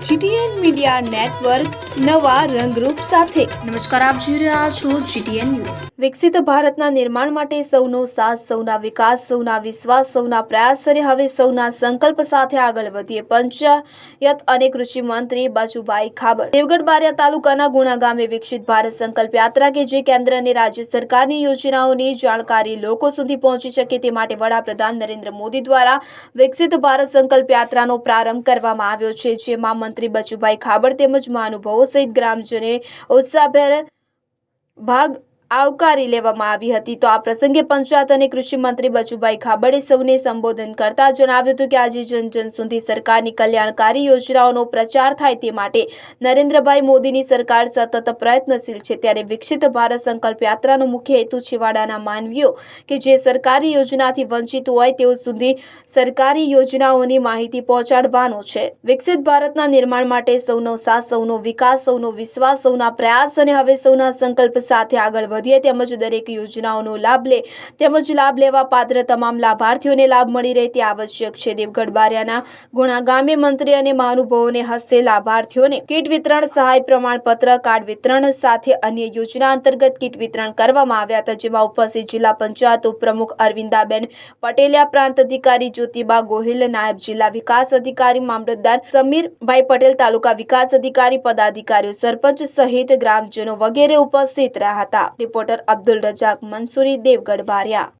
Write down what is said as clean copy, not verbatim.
GTN media network નવા રંગરૂપ સાથે। નમસ્કાર, આપ જોઈ રહ્યા છો જીટીએન ન્યૂઝ। વિકસિત ભારતના નિર્માણ માટે સૌનો સાથ, સૌના વિકાસ, સૌના વિશ્વાસ, સૌના પ્રયાસ અને હવે સૌના સંકલ્પ સાથે આગળ વધીએ। પંચાયત અને કૃષિ મંત્રી બચુભાઈ ખાબડ દેવગઢ બારિયા તાલુકાના ગુણા ગામે વિકસિત ભારત સંકલ્પ યાત્રા કે જે કેન્દ્ર અને રાજ્ય સરકારની યોજનાઓની જાણકારી લોકો સુધી પહોંચી શકે તે માટે વડાપ્રધાન નરેન્દ્ર મોદી દ્વારા વિકસિત ભારત સંકલ્પ યાત્રાનો પ્રારંભ કરવામાં આવ્યો છે, જેમાં મંત્રી બચુભાઈ ખાબડ તેમજ મહાનુભાવો સહિત ગ્રામજનોએ ઉત્સાહભેર ભાગ આવકારી લેવામાં આવી હતી। તો આ પ્રસંગે પંચાયત અને કૃષિ મંત્રી બચુભાઈ ખાબડે સૌને સંબોધન કરતા જણાવ્યું હતું કે આજે જન જન સુધી સરકારની કલ્યાણકારી યોજનાઓનો પ્રચાર થાય તે માટે નરેન્દ્રભાઈ મોદીની સરકાર સતત પ્રયત્નશીલ છે। ત્યારે વિકસિત ભારત સંકલ્પ યાત્રાનો મુખ્ય હેતુ છેવાડાના માનવીઓ કે જે સરકારી યોજનાથી વંચિત હોય તેઓ સુધી સરકારી યોજનાઓની માહિતી પહોંચાડવાનો છે। વિકસિત ભારતના નિર્માણ માટે સૌનો સાથ, સૌનો વિકાસ, સૌનો વિશ્વાસ, સૌના પ્રયાસ અને હવે સૌના સંકલ્પ સાથે આગળ તેમજ દરેક યોજનાઓનો લાભ લે તેમજ લાભ લેવા પાત્ર તમામ લાભાર્થીઓને લાભ મળી રહે તે આવશ્યક છે। દેવગઢ બારિયાના ગુણા ગામે મંત્રી અને મહાનુભાવોને હસ્તે લાભાર્થીઓને કીટ વિતરણ, સહાય પ્રમાણપત્ર, કાર્ડ વિતરણ સાથે અન્ય યોજના અંતર્ગત કીટ વિતરણ કરવામાં આવ્યા હતા, જેમાં ઉપસ્થિત જિલ્લા પંચાયત ઉપપ્રમુખ અરવિંદાબેન પટેલિયા, પ્રાંત અધિકારી જ્યોતિબા ગોહિલ, નાયબ જિલ્લા વિકાસ અધિકારી મામલતદાર સમીરભાઈ પટેલ, તાલુકા વિકાસ અધિકારી, પદાધિકારીઓ, સરપંચ સહિત ગ્રામજનો વગેરે ઉપસ્થિત રહ્યા હતા। રિપોર્ટર અબ્દુલ રજાક મંસૂરી, દેવગઢ બારિયા।